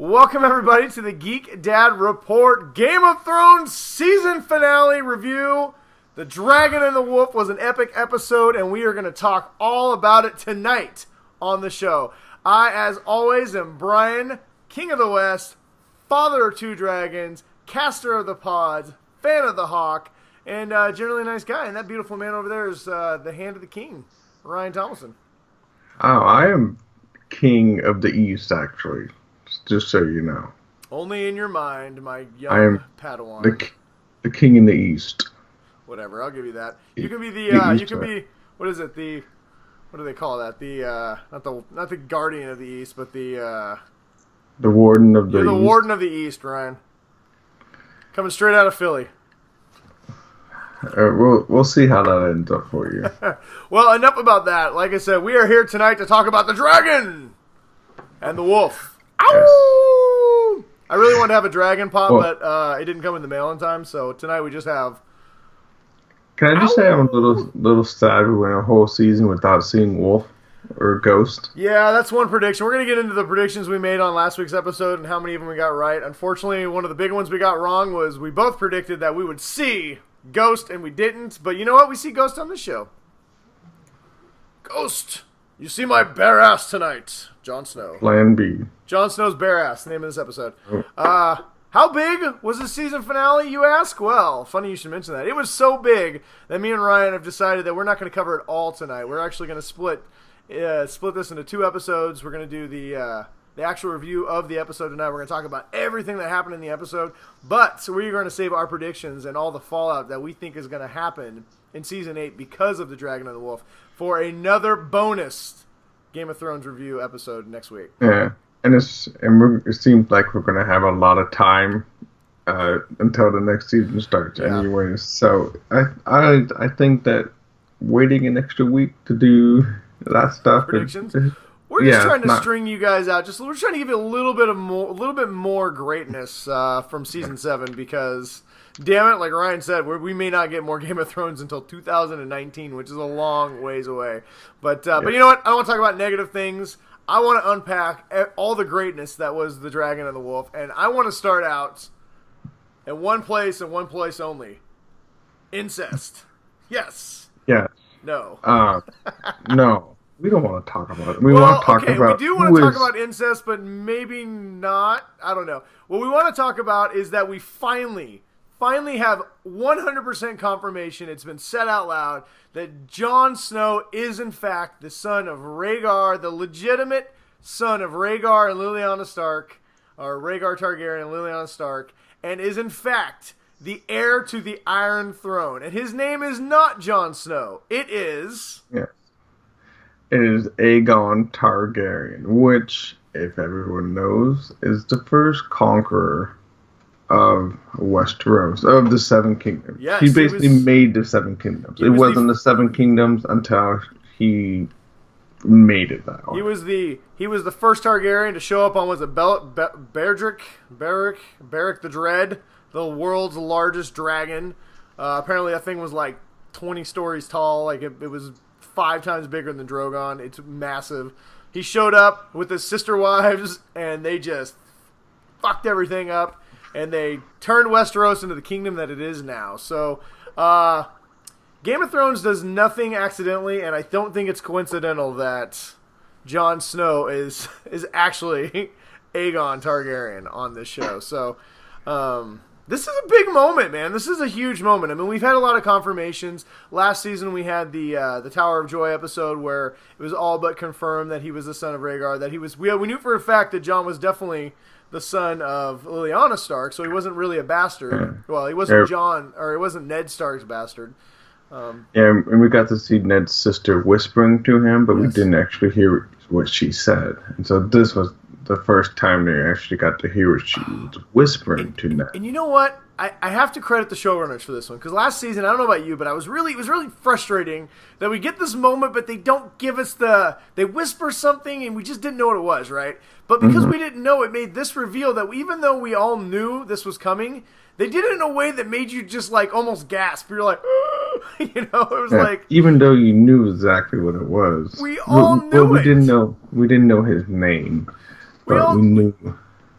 Welcome, everybody, to the Geek Dad Report Game of Thrones season finale review. The Dragon and the Wolf was an epic episode, and we are going to talk all about it tonight on the show. I, as always, am Brian, King of the West, father of two dragons, caster of the pods, fan of the hawk, and generally a nice guy. And that beautiful man over there is the hand of the king, Ryan Thomason. Oh, I am king of the East, actually. Just so you know. Only in your mind, my young Padawan. The king in the East. Whatever, I'll give you that. You can be the you can be, what is it? What do they call that? Not the guardian of the East, but the warden of the East. You're the warden of the East, Ryan. Coming straight out of Philly. We'll see how that ends up for you. Well, enough about that. Like I said, we are here tonight to talk about the dragon and the wolf. Ow! I really wanted to have a dragon pop, but it didn't come in the mail in time, so tonight we just have... Can I just say I'm a little sad we went a whole season without seeing Wolf or Ghost? Yeah, that's one prediction. We're going to get into the predictions we made on last week's episode and how many of them we got right. Unfortunately, one of the big ones we got wrong was we both predicted that we would see Ghost, and we didn't. But you know what? We see Ghost on this show. Ghost! You see my bare ass tonight, Jon Snow. Plan B. Jon Snow's bare ass, the name of this episode. How big was the season finale, you ask? Well, funny you should mention that. It was so big that me and Ryan have decided that we're not going to cover it all tonight. We're actually going to split this into two episodes. We're going to do the actual review of the episode tonight. We're going to talk about everything that happened in the episode. But so we're going to save our predictions and all the fallout that we think is going to happen in Season 8 because of the Dragon and the Wolf for another bonus Game of Thrones review episode next week. Yeah, and it seems like we're going to have a lot of time until the next season starts anyway. So I think that waiting an extra week to do that stuff. Predictions? We're just trying to string you guys out. We're trying to give you a little bit more greatness from season 7 because, damn it, like Ryan said, we may not get more Game of Thrones until 2019, which is a long ways away. But you know what? I don't want to talk about negative things. I want to unpack all the greatness that was the Dragon and the Wolf, and I want to start out at one place and one place only: incest. Yes. Yes. No. No. We don't want to talk about it. We want to talk about... We do want to talk about incest, but maybe not. I don't know. What we want to talk about is that we finally have 100% confirmation. It's been said out loud that Jon Snow is, in fact, the son of Rhaegar, the legitimate son of Rhaegar and Lyanna Stark, or Rhaegar Targaryen and Lyanna Stark, and is, in fact, the heir to the Iron Throne. And his name is not Jon Snow. It is... Yeah. It is Aegon Targaryen, which, if everyone knows, is the first conqueror of Westeros, of the Seven Kingdoms. Yes, he basically made the Seven Kingdoms. It wasn't the Seven Kingdoms until he made it that way. He was the first Targaryen to show up on, was it Beric the Dread, the world's largest dragon. Apparently that thing was like 20 stories tall. Like it was 5 times bigger than Drogon. It's massive. He showed up with his sister wives, and they just fucked everything up, and they turned Westeros into the kingdom that it is now. So, Game of Thrones does nothing accidentally, and I don't think it's coincidental that Jon Snow is actually Aegon Targaryen on this show. So, this is a big moment, man. This is a huge moment. I mean, we've had a lot of confirmations. Last season, we had the Tower of Joy episode where it was all but confirmed that he was the son of Rhaegar. That we knew for a fact that Jon was definitely the son of Lyanna Stark, so he wasn't really a bastard. Well, he wasn't he wasn't Ned Stark's bastard. And we got to see Ned's sister whispering to him, but we didn't actually hear what she said. And so this was the first time they actually got to hear what she was whispering to Ned. And you know what? I have to credit the showrunners for this one, because last season, I don't know about you, but it was really frustrating that we get this moment, but they don't give us they whisper something, and we just didn't know what it was, right? But because we didn't know, it made this reveal that even though we all knew this was coming, they did it in a way that made you just like almost gasp. You're like, you know, it was like, even though you knew exactly what it was, we all knew it. We didn't know his name, but we knew.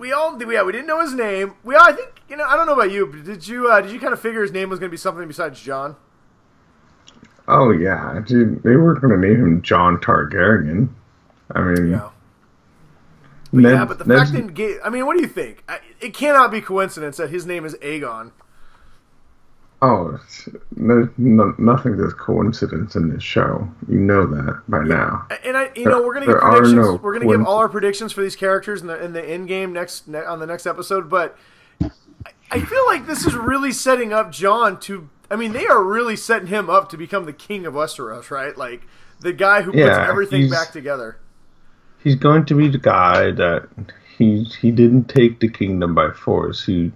we didn't know his name. I think I don't know about you, but did you kind of figure his name was going to be something besides Jon? Oh yeah, dude, they were going to name him Jon Targaryen. I mean, yeah. But the fact that what do you think? It cannot be coincidence that his name is Aegon. Oh, nothing is coincidence in this show. You know that by now. And we're gonna give predictions. We're gonna give all our predictions for these characters in the end game on the next episode. But I feel like this is really setting up Jon to. I mean, they are really setting him up to become the king of Westeros, right? Like the guy who puts everything back together. He's going to be the guy that he didn't take the kingdom by force. He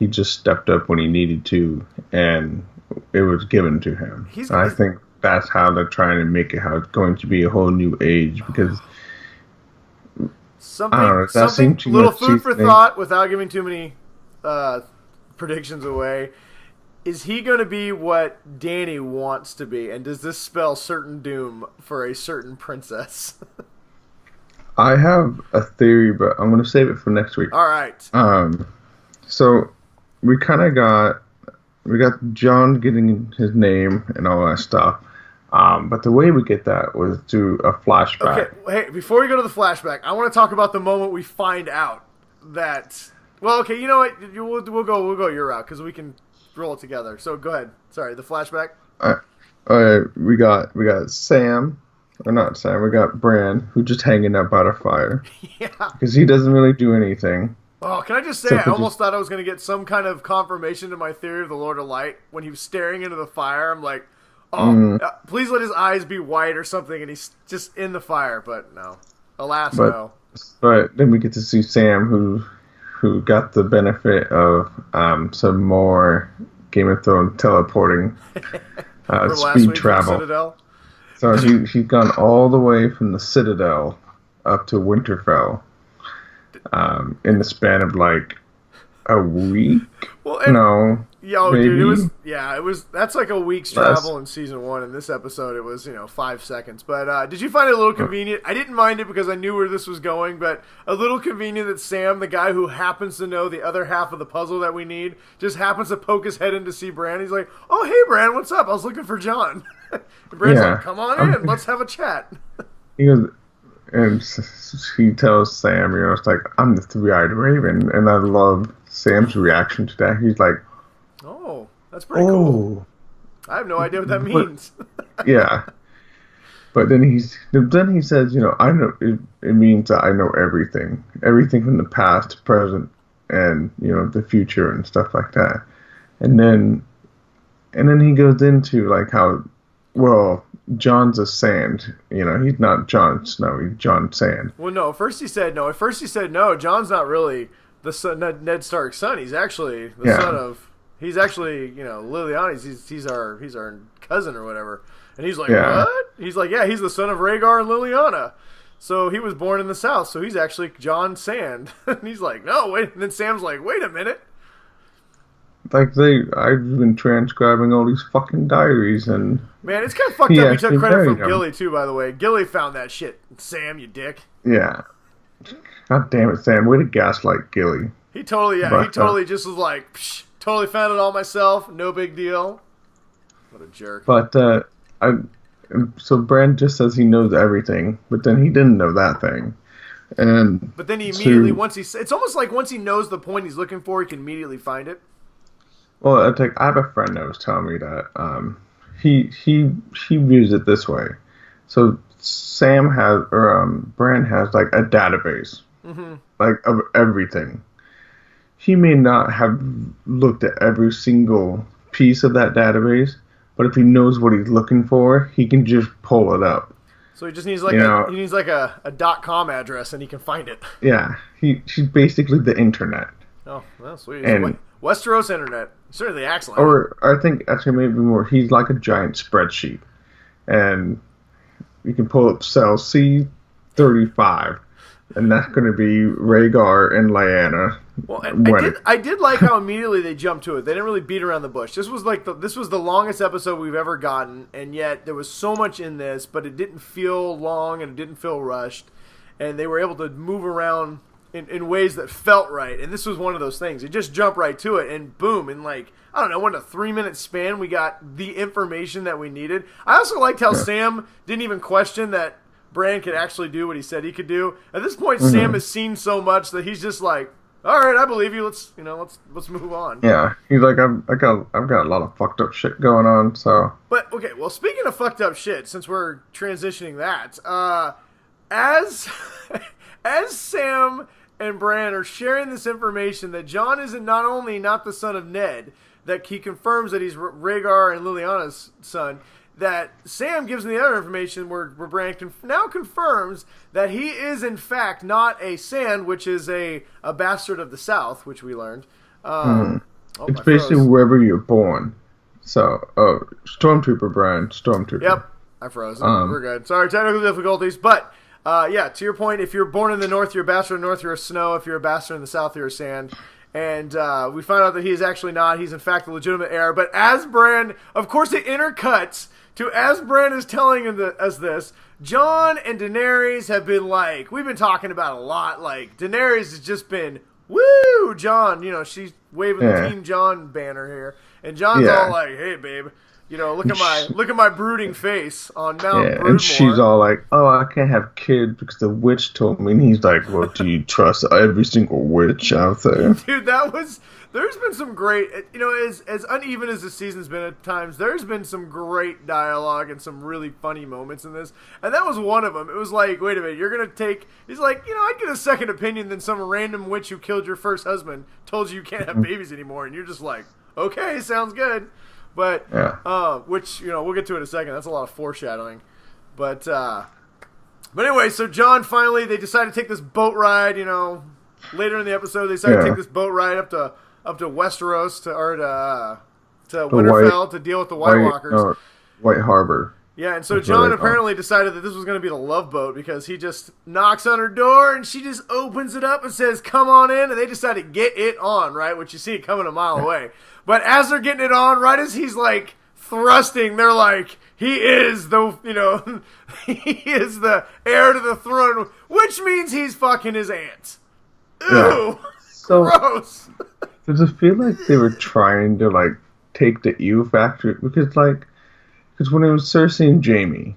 just stepped up when he needed to, and it was given to him. I think that's how they're trying to make it. How it's going to be a whole new age because something little food for thought without giving too many predictions away. Is he going to be what Dany wants to be, and does this spell certain doom for a certain princess? I have a theory, but I'm going to save it for next week. All right. So we kind of got Jon getting his name and all that stuff. But the way we get that was through a flashback. Okay, hey, before we go to the flashback, I want to talk about the moment we find out that. Well, okay, you know what? We'll go your route because we can roll it together. So go ahead. Sorry, the flashback. We got Sam. Or not Sam, we got Bran, who's just hanging up by the fire. Yeah. Because he doesn't really do anything. Oh, can I just say, I almost thought I was going to get some kind of confirmation to my theory of the Lord of Light. When he was staring into the fire, I'm like, please let his eyes be white or something, and he's just in the fire. But no. Alas, no. But then we get to see Sam, who got the benefit of some more Game of Thrones teleporting speed travel. So he's gone all the way from the Citadel up to Winterfell in the span of like a week. Dude, it was. That's like a week's travel in season 1. In this episode, it was 5 seconds. But did you find it a little convenient? I didn't mind it because I knew where this was going, but a little convenient that Sam, the guy who happens to know the other half of the puzzle that we need, just happens to poke his head in to see Bran. He's like, "Oh, hey, Bran, what's up? I was looking for Jon." And Bran's like, "Come on in, let's have a chat." He goes, and he tells Sam, it's like, "I'm the three-eyed raven," and I love Sam's reaction to that. He's like, "Oh, that's pretty cool." I have no idea what that means. Yeah, but then he says, "I know it means that I know everything from the past, present, and the future and stuff like that." And then he goes into like how. Well, Jon's a Sand. He's not Jon Snow. He's Jon Sand. Well, no. First he said no. Jon's not really the son, Ned Stark's son. He's actually the son of. He's actually Liliana's. He's our cousin or whatever. And he's like, what? He's like, yeah. He's the son of Rhaegar and Liliana. So he was born in the South. So he's actually Jon Sand. And he's like, no, wait. And then Sam's like, wait a minute. Like I've been transcribing all these fucking diaries and... Man, it's kind of fucked up. He took credit from Gilly, too, by the way. Gilly found that shit. Sam, you dick. Yeah. God damn it, Sam. Way to gaslight Gilly. He totally just was like, psh, totally found it all myself. No big deal. What a jerk. But, so Bran just says he knows everything, but then he didn't know that thing. But then he immediately, it's almost like once he knows the point he's looking for, he can immediately find it. Well, I have a friend that was telling me that he views it this way. So Bran has like a database, like of everything. He may not have looked at every single piece of that database, but if he knows what he's looking for, he can just pull it up. So he just needs like a .com address and he can find it. Yeah, she's basically the internet. Oh, well, sweet. And Westeros internet. Certainly acts like Or I think actually maybe more, he's like a giant spreadsheet. And you can pull up cell C35, and that's going to be Rhaegar and Lyanna. Well, I did like how immediately they jumped to it. They didn't really beat around the bush. This was the longest episode we've ever gotten, and yet there was so much in this, but it didn't feel long and it didn't feel rushed. And they were able to move around in ways that felt right. And this was one of those things. It just jumped right to it, and boom, in like, I don't know, in a 3-minute span, we got the information that we needed. I also liked how Sam didn't even question that Bran could actually do what he said he could do. At this point, Sam has seen so much that he's just like, all right, I believe you. Let's move on. Yeah, he's like, I've got a lot of fucked up shit going on. So, but okay, well, speaking of fucked up shit, since we're transitioning that, as Sam and Bran are sharing this information that Jon is not only not the son of Ned, that he confirms that he's Rhaegar and Liliana's son, that Sam gives him the other information where Bran now confirms that he is in fact not a Sand, which is a bastard of the South, which we learned. It's basically wherever you're born. So, Stormtrooper Bran, Stormtrooper. Yep, I froze. We're good. Sorry, technical difficulties, but... yeah, to your point, if you're born in the North, you're a bastard in the North, you're a Snow. If you're a bastard in the South, you're a Sand. And we find out that he is actually not. He's, in fact, the legitimate heir. But as Bran, of course, it intercuts to as Bran is telling us this, Jon and Daenerys have been like, we've been talking about a lot. Like, Daenerys has just been, woo, Jon. You know, she's waving the Team Jon banner here. And Jon's all like, hey, babe. You know, look at my brooding face on Mount Broodmore. And she's all like, "Oh, I can't have kids because the witch told me." And he's like, "Well, do you trust every single witch out there?" Dude, there's been some great, you know, as uneven as the season's been at times, there's been some great dialogue and some really funny moments in this. And that was one of them. It was like, wait a minute, you're going to take, he's like, you know, I'd get a second opinion than some random witch who killed your first husband told you can't have babies anymore. And you're just like, okay, sounds good. But, which, you know, we'll get to in a second. That's a lot of foreshadowing. But anyway, so Jon finally, they decide to take this boat ride, you know, later in the episode, they decide to take this boat ride up to Westeros, to Winterfell to deal with the White Walkers. White Harbor. Yeah, and so Jon apparently decided that this was going to be the love boat because he just knocks on her door and she just opens it up and says, come on in, and they decide to get it on, right? Which you see it coming a mile away. But as they're getting it on, right as he's like thrusting, they're like, he is the, you know, he is the heir to the throne, which means he's fucking his aunt. Ew, so, gross. Does it feel like they were trying to like take the ew factor? Because when it was Cersei and Jaime,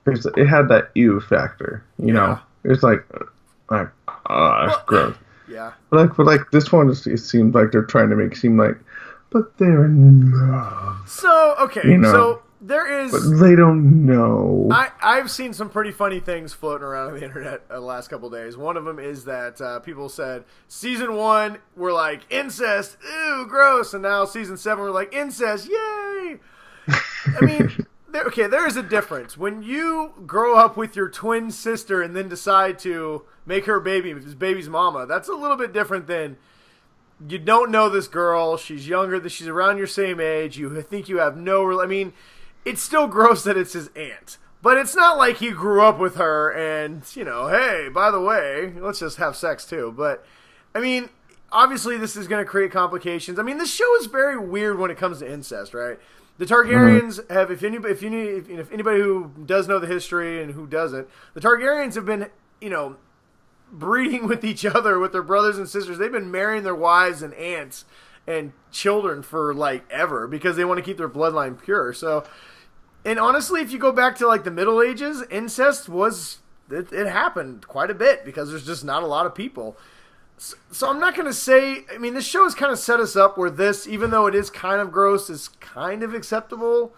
it had that ew factor, you know? It was like gross. Yeah. But this one, it seems like they're trying to make it seem like, but they're not. So, okay, you know? So there is... But they don't know. I've seen some pretty funny things floating around on the internet the last couple of days. One of them is that people said, Season 1, we're like, incest, ew, gross. And now Season 7, we're like, incest, yay! I mean, there is a difference. When you grow up with your twin sister and then decide to make her baby's mama, that's a little bit different than... You don't know this girl. She's younger. She's around your same age. You think you have no... I mean, it's still gross that it's his aunt. But it's not like he grew up with her and, you know, hey, by the way, let's just have sex too. But, I mean, obviously this is going to create complications. I mean, this show is very weird when it comes to incest, right? The Targaryens have, if anybody who does know the history and who doesn't, the Targaryens have been, you know... breeding with each other, with their brothers and sisters. They've been marrying their wives and aunts and children for like ever because they want to keep their bloodline pure. So, and honestly, if you go back to like the Middle Ages, incest it happened quite a bit because there's just not a lot of people. So I'm not going to say, I mean, this show has kind of set us up where this, even though it is kind of gross, is kind of acceptable.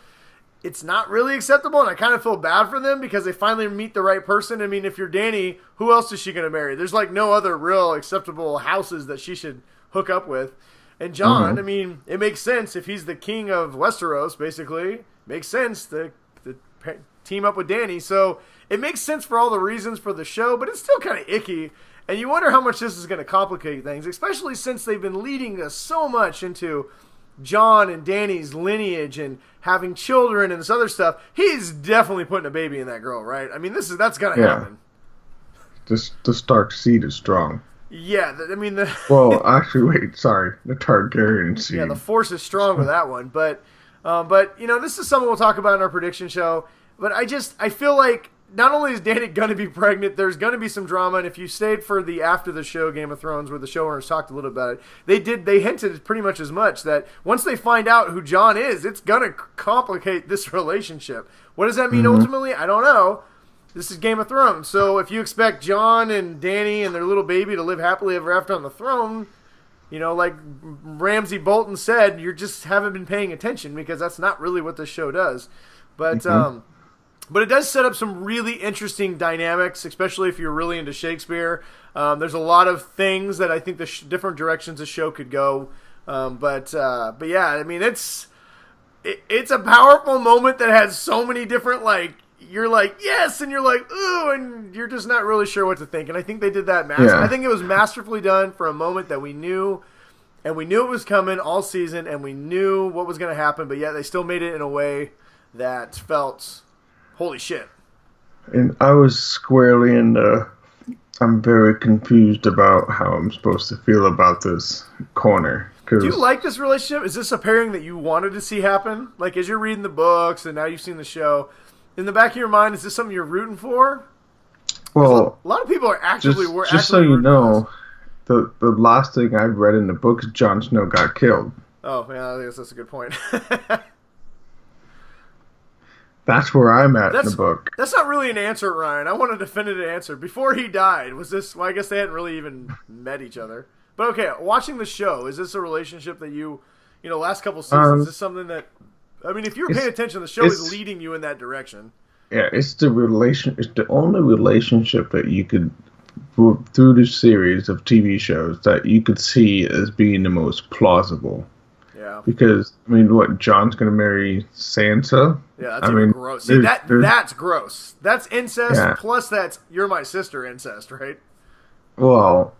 It's not really acceptable, and I kind of feel bad for them because they finally meet the right person. I mean, if you're Dany, who else is she going to marry? There's like no other real acceptable houses that she should hook up with. And Jon, I mean, it makes sense if he's the king of Westeros, basically. Makes sense to team up with Dany. So it makes sense for all the reasons for the show, but it's still kind of icky. And you wonder how much this is going to complicate things, especially since they've been leading us so much into Jon and Dany's lineage and having children and this other stuff. He's definitely putting a baby in that girl, right? I mean, that's gonna happen. The Stark seed is strong. Yeah, I mean well, actually, wait, sorry, the Targaryen seed. Yeah, the Force is strong with that one, but you know, this is something we'll talk about in our prediction show. But I feel like not only is Dany going to be pregnant, there's going to be some drama. And if you stayed for the after the show Game of Thrones, where the showrunners talked a little about it, they hinted pretty much as much that once they find out who Jon is, it's going to complicate this relationship. What does that mean ultimately? I don't know. This is Game of Thrones, so if you expect Jon and Dany and their little baby to live happily ever after on the throne, you know, like Ramsay Bolton said, you just haven't been paying attention, because that's not really what this show does. But it does set up some really interesting dynamics, especially if you're really into Shakespeare. There's a lot of things that I think the different directions the show could go. But yeah, I mean, it's a powerful moment that has so many different, like, you're like, yes, and you're like, ooh, and you're just not really sure what to think. And I think they did that I think it was masterfully done for a moment that we knew, and we knew it was coming all season, and we knew what was going to happen, but yet they still made it in a way that felt, holy shit. And I was squarely in the, I'm very confused about how I'm supposed to feel about this corner. Do you like this relationship? Is this a pairing that you wanted to see happen? Like, as you're reading the books and now you've seen the show, in the back of your mind, is this something you're rooting for? Well, a lot of people are actively just so you know, the last thing I read in the book is Jon Snow got killed. Oh, yeah, I guess that's a good point. That's where I'm at in the book. That's not really an answer, Ryan. I want a definitive answer. Before he died, was this... Well, I guess they hadn't really even met each other. But okay, watching the show, is this a relationship that you know, last couple seasons, is this something that... I mean, if you're paying attention, the show is leading you in that direction. Yeah, it's the only relationship that you could, through the series of TV shows, that you could see as being the most plausible. Yeah. Because, I mean, what, Jon's going to marry Sansa? Yeah, that's gross. See, that's gross. That's incest, plus that's you're my sister incest, right? Well,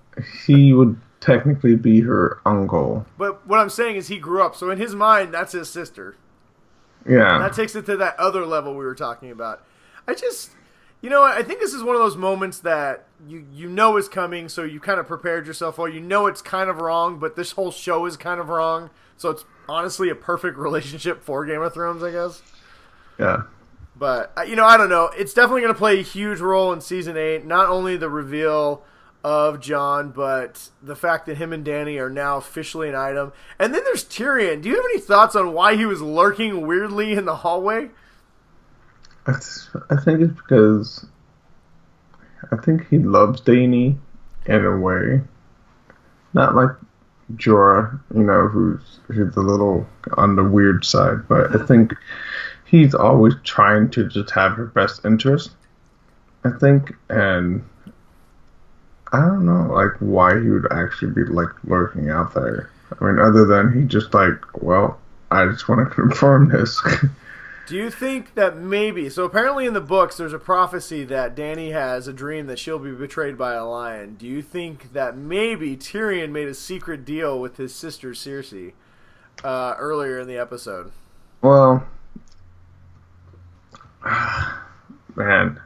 he would technically be her uncle. But what I'm saying is he grew up, so in his mind, that's his sister. Yeah. And that takes it to that other level we were talking about. I just, you know, I think this is one of those moments that you know is coming, so you kind of prepared yourself for. You know it's kind of wrong, but this whole show is kind of wrong. So it's honestly a perfect relationship for Game of Thrones, I guess. Yeah. But, you know, I don't know. It's definitely going to play a huge role in Season 8. Not only the reveal of Jon, but the fact that him and Dany are now officially an item. And then there's Tyrion. Do you have any thoughts on why he was lurking weirdly in the hallway? I think it's because I think he loves Dany in a way. Not like Jorah, you know, who's a little on the weird side, but I think he's always trying to just have her best interest, I think, and I don't know, like, why he would actually be, like, lurking out there. I mean, other than he just, like, well, I just want to confirm this. Do you think that maybe... So apparently in the books, there's a prophecy that Dany has a dream that she'll be betrayed by a lion. Do you think that maybe Tyrion made a secret deal with his sister Cersei earlier in the episode? Well, man...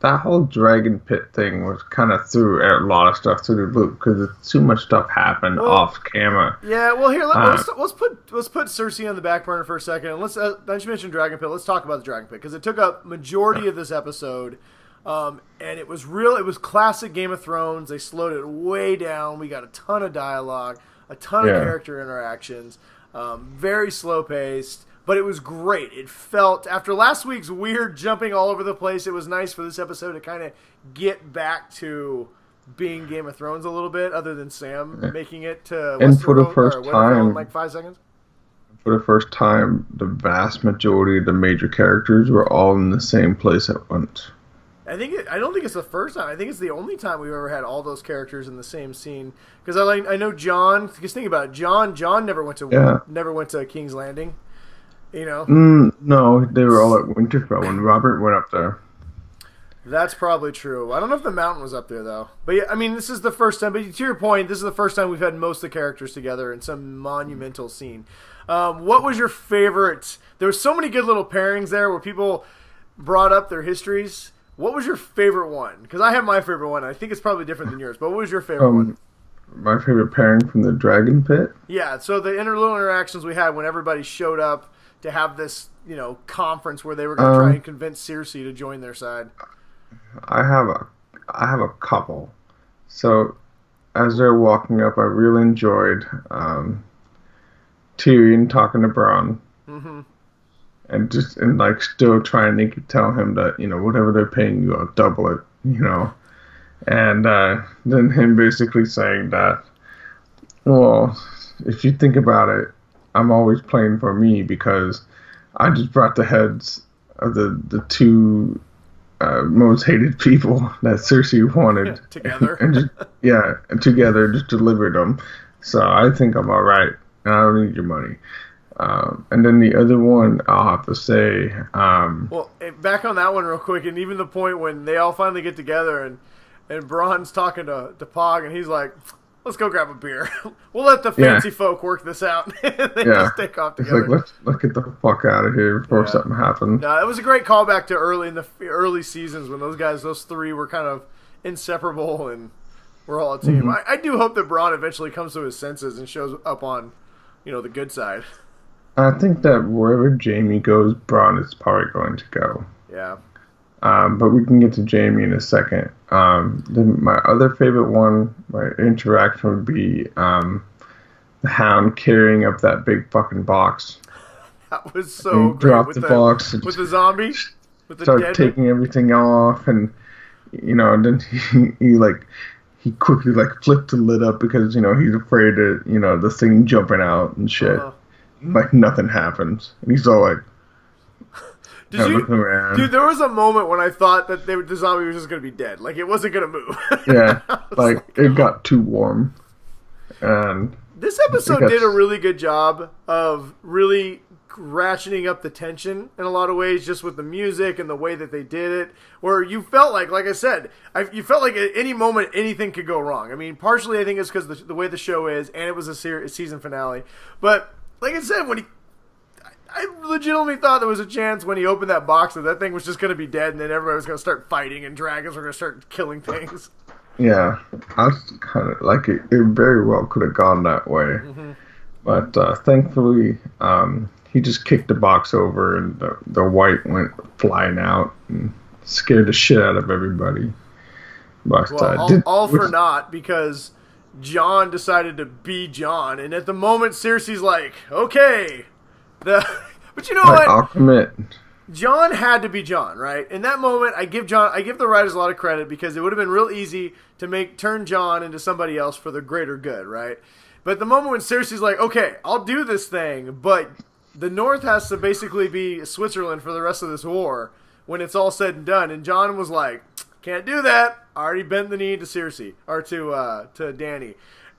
That whole dragon pit thing was kind of threw a lot of stuff through the loop because too much stuff happened off camera. Yeah, well, here let's put Cersei on the back burner for a second, and let's. Don't you mention dragon pit? Let's talk about the dragon pit because it took up majority of this episode, and it was real. It was classic Game of Thrones. They slowed it way down. We got a ton of dialogue, a ton of character interactions, very slow paced. But it was great. It felt, after last week's weird jumping all over the place, it was nice for this episode to kind of get back to being Game of Thrones a little bit, other than Sam making it to and for the first time in like 5 seconds. For the first time, the vast majority of the major characters were all in the same place at once. I don't think it's the first time. I think it's the only time we've ever had all those characters in the same scene. Because I know Jon. Because think about it, Jon never went to King's Landing. You know? No, they were all at Winterfell when Robert went up there. That's probably true. I don't know if the Mountain was up there, though. But yeah, I mean, this is the first time. But to your point, this is the first time we've had most of the characters together in some monumental scene. What was your favorite? There were so many good little pairings there where people brought up their histories. What was your favorite one? Because I have my favorite one. I think it's probably different than yours. But what was your favorite one? My favorite pairing from the Dragon Pit? Yeah, so the little interactions we had when everybody showed up to have this, conference where they were going to try and convince Cersei to join their side? I have a couple. So as they're walking up, I really enjoyed Tyrion talking to Bronn. Mm-hmm. And still trying to tell him that, whatever they're paying you, I'll double it, And then him basically saying that, well, if you think about it, I'm always playing for me because I just brought the heads of the two most hated people that Cersei wanted. Together. And together just delivered them. So I think I'm all right, and I don't need your money. And then the other one, I'll have to say... well, back on that one real quick, and even the point when they all finally get together, and Bronn's talking to Pog, and he's like, let's go grab a beer. We'll let the fancy folk work this out. They just take off together. It's like, let's get the fuck out of here before something happens. No, it was a great callback to early seasons when those three were kind of inseparable, and we're all a team. Mm-hmm. I do hope that Bronn eventually comes to his senses and shows up on, the good side. I think that wherever Jaime goes, Bronn is probably going to go. Yeah. But we can get to Jaime in a second. Then my other favorite one, my interaction would be the Hound carrying up that big fucking box. That was so great. Drop the box. With the zombie? With the start taking everything off, and, then he quickly, flipped the lid up because, he's afraid of, the thing jumping out and shit. Nothing happens. And he's all like... Dude, there was a moment when I thought that the zombie was just going to be dead. It wasn't going to move. Yeah, it got too warm. And this episode did a really good job of really ratcheting up the tension in a lot of ways, just with the music and the way that they did it, where you felt like I said, you felt like at any moment anything could go wrong. I mean, partially I think it's because the way the show is, and it was a season finale. But like I said, I legitimately thought there was a chance when he opened that box that thing was just going to be dead, and then everybody was going to start fighting, and dragons were going to start killing things. Yeah, I was kind of it very well could have gone that way. Mm-hmm. But thankfully, he just kicked the box over, and the white went flying out and scared the shit out of everybody. But all for naught, because Jon decided to be Jon, and at the moment Cersei's like, okay, but you know what? I'll commit. Jon had to be Jon, right? In that moment, I give the writers a lot of credit because it would have been real easy to turn Jon into somebody else for the greater good, right? But the moment when Cersei's like, okay, I'll do this thing, but the North has to basically be Switzerland for the rest of this war when it's all said and done, and Jon was like, can't do that. I already bent the knee to Cersei, or to Dany.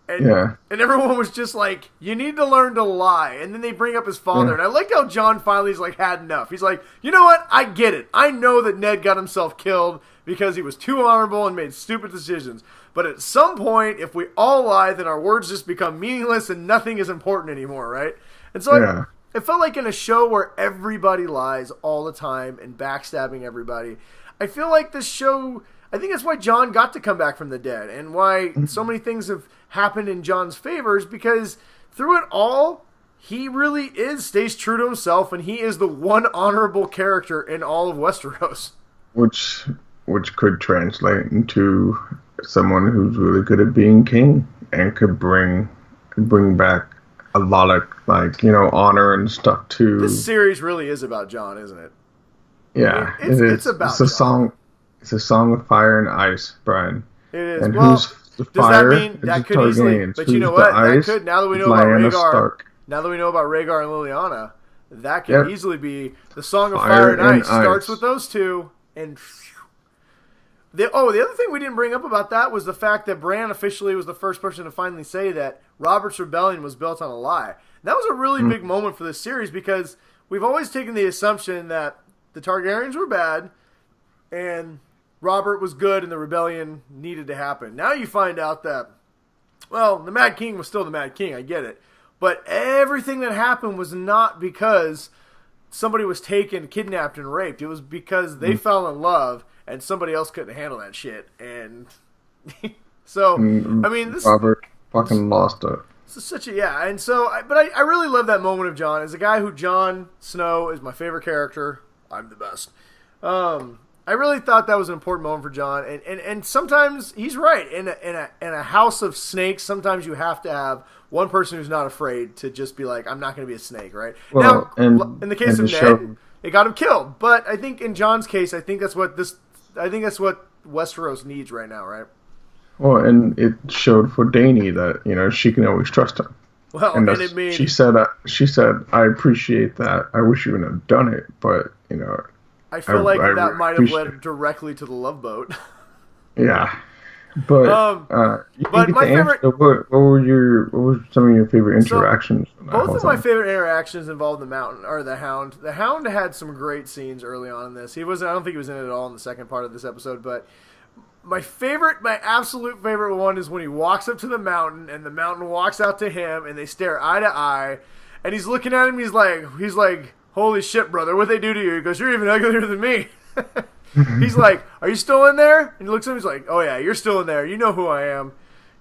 And everyone was just like, you need to learn to lie. And then they bring up his father. And I liked how Jon finally's had enough. He's like, you know what? I get it. I know that Ned got himself killed because he was too honorable and made stupid decisions. But at some point, if we all lie, then our words just become meaningless and nothing is important anymore, right? And so it felt like in a show where everybody lies all the time and backstabbing everybody, I feel like this show... I think that's why Jon got to come back from the dead, and why so many things have happened in Jon's favors, because through it all, he really stays true to himself, and he is the one honorable character in all of Westeros. Which could translate into someone who's really good at being king, and could bring back a lot of, honor and stuff too. This series really is about Jon, isn't it? Yeah, I mean, it's about Jon. Song. It's a song of fire and ice, Brian. It is. And who's the fire? Does that mean that could easily? But you know what? That could. Now that we know about Rhaegar, now that we know about Rhaegar and Liliana, that could easily be the song of fire and ice. Starts with those two, and the other thing we didn't bring up about that was the fact that Bran officially was the first person to finally say that Robert's rebellion was built on a lie. That was a really big moment for this series, because we've always taken the assumption that the Targaryens were bad and Robert was good and the rebellion needed to happen. Now you find out that, well, the Mad King was still the Mad King, I get it. But everything that happened was not because somebody was taken, kidnapped, and raped. It was because they fell in love and somebody else couldn't handle that shit. And so, I mean, Robert fucking lost it. So such a and so I really love that moment of Jon as a guy who Jon Snow is my favorite character. I'm the best. I really thought that was an important moment for Jon, and sometimes he's right. In a house of snakes, sometimes you have to have one person who's not afraid to just be like, I'm not going to be a snake, right? Well, now, in the case of Ned, it got him killed. But I think in Jon's case, I think that's what Westeros needs right now, right? Well, and it showed for Dany that she can always trust him. Well, and it made she said, I appreciate that. I wish you wouldn't have done it, but I feel like that might have led directly to the Love Boat. Yeah, but but my favorite. What were some of your favorite interactions? Both of my favorite interactions involved the Mountain or the Hound. The Hound had some great scenes early on in this. I don't think he was in it at all in the second part of this episode, but. My absolute favorite one is when he walks up to the Mountain and the Mountain walks out to him and they stare eye to eye and he's looking at him. He's like, holy shit, brother, what'd they do to you? He goes, you're even uglier than me. He's like, are you still in there? And he looks at him. He's like, oh yeah, you're still in there. You know who I am.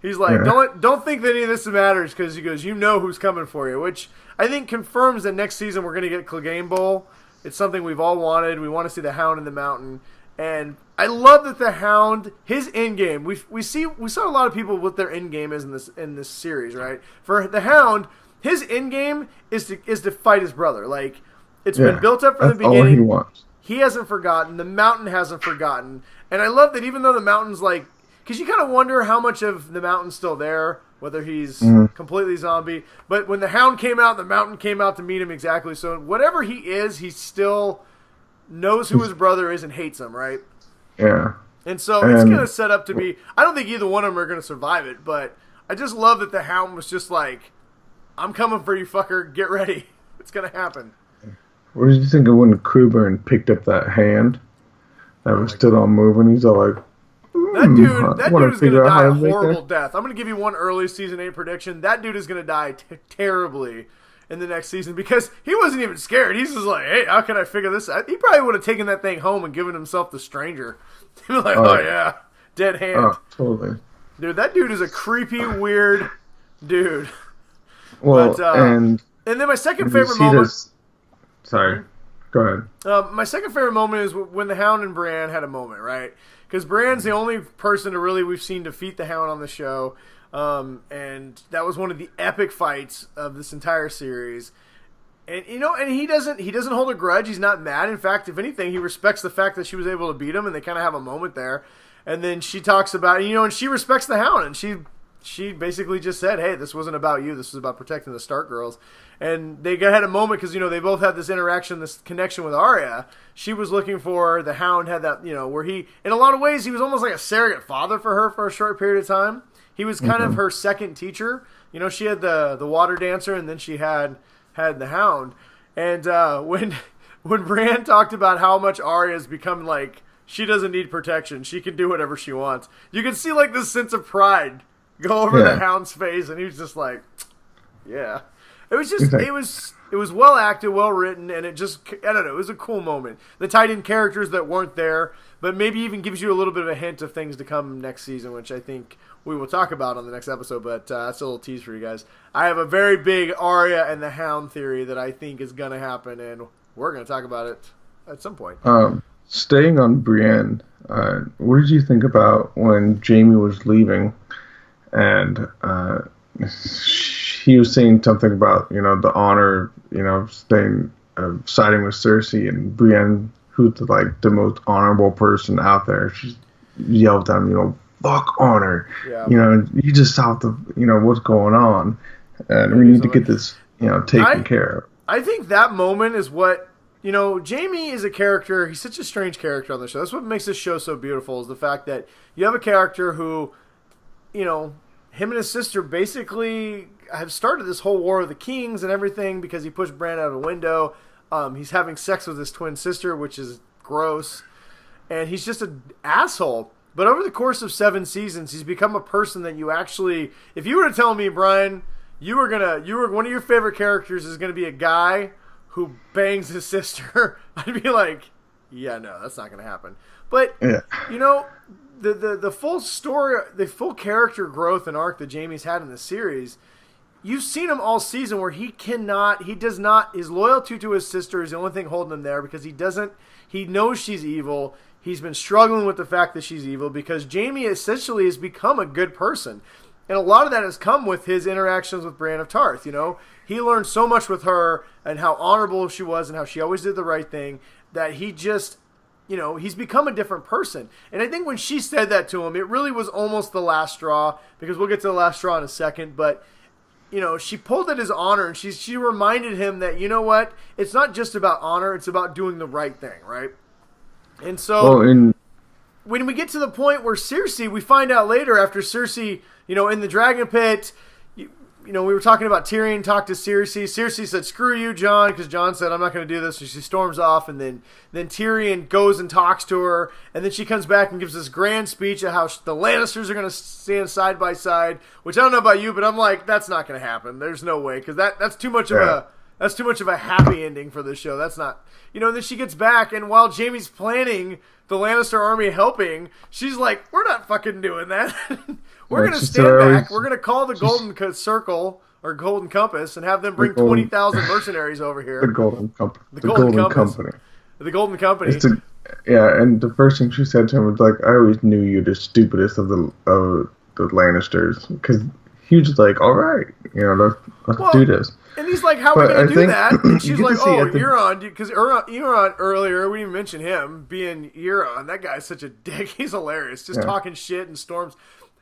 He's like, don't think that any of this matters because he goes, you know who's coming for you, which I think confirms that next season we're going to get Clegane Bowl. It's something we've all wanted. We want to see the Hound in the Mountain. And I love that the Hound, his end game, we saw a lot of people what their end game is in this series, right? For the Hound, his end game is to fight his brother. Like it's been built up from the beginning. All he wants. He hasn't forgotten. The Mountain hasn't forgotten. And I love that even though the Mountain's like, because you kind of wonder how much of the Mountain's still there, whether he's completely zombie. But when the Hound came out, the Mountain came out to meet him exactly. So whatever he is, he still knows who his brother is and hates him, right? Yeah. And so it's going to set up to be... I don't think either one of them are going to survive it, but I just love that the Hound was just like, I'm coming for you, fucker. Get ready. It's going to happen. What did you think of when Crewburn picked up that hand that was still on moving? He's all like... That dude is going to die a horrible death. I'm going to give you one early Season 8 prediction. That dude is going to die terribly in the next season because he wasn't even scared. He's just like, hey, how can I figure this out? He probably would have taken that thing home and given himself the stranger. He was like, oh yeah, dead hand. Oh, totally. Dude, that dude is a creepy, weird dude. Well, and then my second favorite moment... Sorry, go ahead. My second favorite moment is when the Hound and Bran had a moment, right? Because Bran's the only person to really we've seen defeat the Hound on the show. And that was one of the epic fights of this entire series. And and he doesn't hold a grudge. He's not mad. In fact, if anything, he respects the fact that she was able to beat him, and they kind of have a moment there. And then she talks about, and she respects the Hound, and she basically just said, hey, this wasn't about you. This was about protecting the Stark girls. And they had a moment because, they both had this interaction, this connection with Arya. She was looking for the Hound, had that, where he, in a lot of ways, he was almost like a surrogate father for her for a short period of time. He was kind of her second teacher. She had the water dancer, and then she had the Hound. And when Bran talked about how much Arya's become like, she doesn't need protection. She can do whatever she wants. You could see like this sense of pride go over the Hound's face, and he was just like, yeah. It was just, it was well acted, well written, and it just, I don't know, it was a cool moment. The tied in characters that weren't there, but maybe even gives you a little bit of a hint of things to come next season, which I think we will talk about on the next episode, but that's a little tease for you guys. I have a very big Arya and the Hound theory that I think is going to happen, and we're going to talk about it at some point. Staying on Brienne, what did you think about when Jaime was leaving, and he was saying something about, the honor, staying, siding with Cersei, and Brienne, who's the most honorable person out there, she yelled at him, fuck honor. Yeah. You just saw what's going on, and we need to get this, taken care of. I think that moment is what, Jaime is a character, he's such a strange character on the show. That's what makes this show so beautiful, is the fact that you have a character who, him and his sister basically have started this whole war of the kings and everything because he pushed Bran out of a window. He's having sex with his twin sister, which is gross. And he's just an asshole. But over the course of 7 seasons, he's become a person that you actually... If you were to tell me, Brian, one of your favorite characters is going to be a guy who bangs his sister, I'd be like, yeah, no, that's not going to happen. But, the full story, the full character growth and arc that Jaime's had in the series, you've seen him all season where his loyalty to his sister is the only thing holding him there, because he knows she's evil. He's been struggling with the fact that she's evil because Jaime essentially has become a good person. And a lot of that has come with his interactions with Brienne of Tarth, you know. He learned so much with her and how honorable she was and how she always did the right thing that he just, you know, he's become a different person. And I think when she said that to him, it really was almost the last straw, because we'll get to the last straw in a second. But, you know, she pulled at his honor, and she reminded him that, you know what, it's not just about honor, it's about doing the right thing, right? And so when we get to the point where Cersei, we find out later after Cersei, you know, in the dragon pit, you know, we were talking about Tyrion talked to Cersei. Cersei said, "Screw you, Jon," because Jon said, "I'm not going to do this." So she storms off, and then Tyrion goes and talks to her, and then she comes back and gives this grand speech of how the Lannisters are going to stand side by side. Which I don't know about you, but I'm like, that's not going to happen. There's no way, because that's too much of a happy ending for this show. That's not, you know. And then she gets back, and while Jaime's planning the Lannister army helping, she's like, "We're not fucking doing that. We're going to stand back. We're going to call the Golden Circle or Golden Compass and have them bring 20,000 mercenaries over here." The Golden Company. The Golden Company. The Golden Company. And the first thing she said to him was like, "I always knew you the stupidest of the Lannisters," because he was like, "All right, you know, let's do this." And he's like, "How are we going to do that?" And she's like, "Oh, Euron," because Euron earlier, we didn't even mention him being Euron. That guy's such a dick. He's hilarious, just talking shit and storms.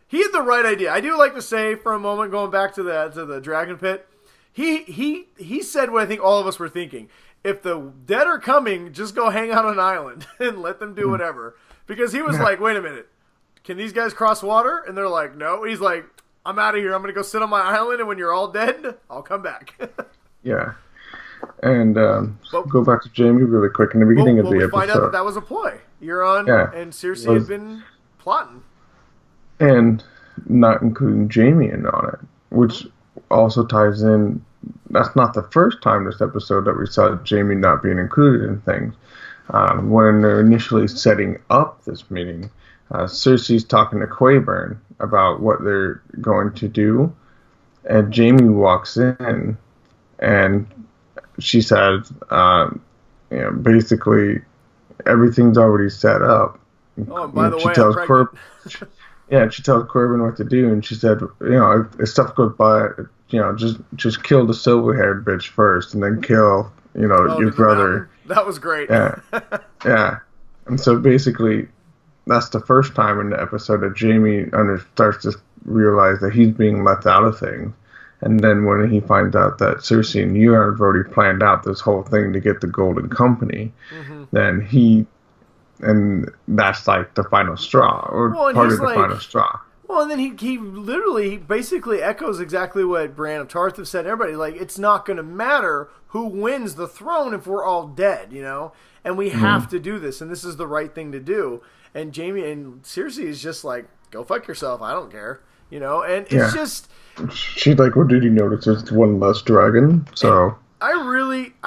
He had the right idea. I do like to say for a moment, going back to the dragon pit, he said what I think all of us were thinking. If the dead are coming, just go hang out on an island and let them do whatever. Because he was like, "Wait a minute, can these guys cross water?" And they're like, "No." He's like, "I'm out of here. I'm going to go sit on my island, and when you're all dead, I'll come back." Yeah. And go back to Jaime really quick in the beginning of the episode. We find out that was a ploy. Euron and Cersei had been plotting. And not including Jaime in on it, which also ties in. That's not the first time this episode that we saw Jaime not being included in things. When they're initially setting up this meeting, Cersei's talking to Qyburn about what they're going to do, and Jaime walks in, and she says, you know, basically everything's already set up. Oh, and by the way, I'm pregnant. Yeah, she tells Qyburn what to do, and she said, you know, if stuff goes by, you know, just kill the silver-haired bitch first, and then kill, you know, your brother. That was great. Yeah, yeah. And so basically, that's the first time in the episode that Jaime starts to realize that he's being left out of things. And then when he finds out that Cersei and Euron have already planned out this whole thing to get the Golden Company, and that's like the final straw, or part of the final straw. Well, and then he literally basically echoes exactly what Brienne of Tarth have said. Everybody, like, it's not going to matter who wins the throne if we're all dead, you know? And we have to do this, and this is the right thing to do. And Jaime and Cersei is just like, go fuck yourself, I don't care, you know? And it's just... She's like, well, did you notice there's one less dragon? So... I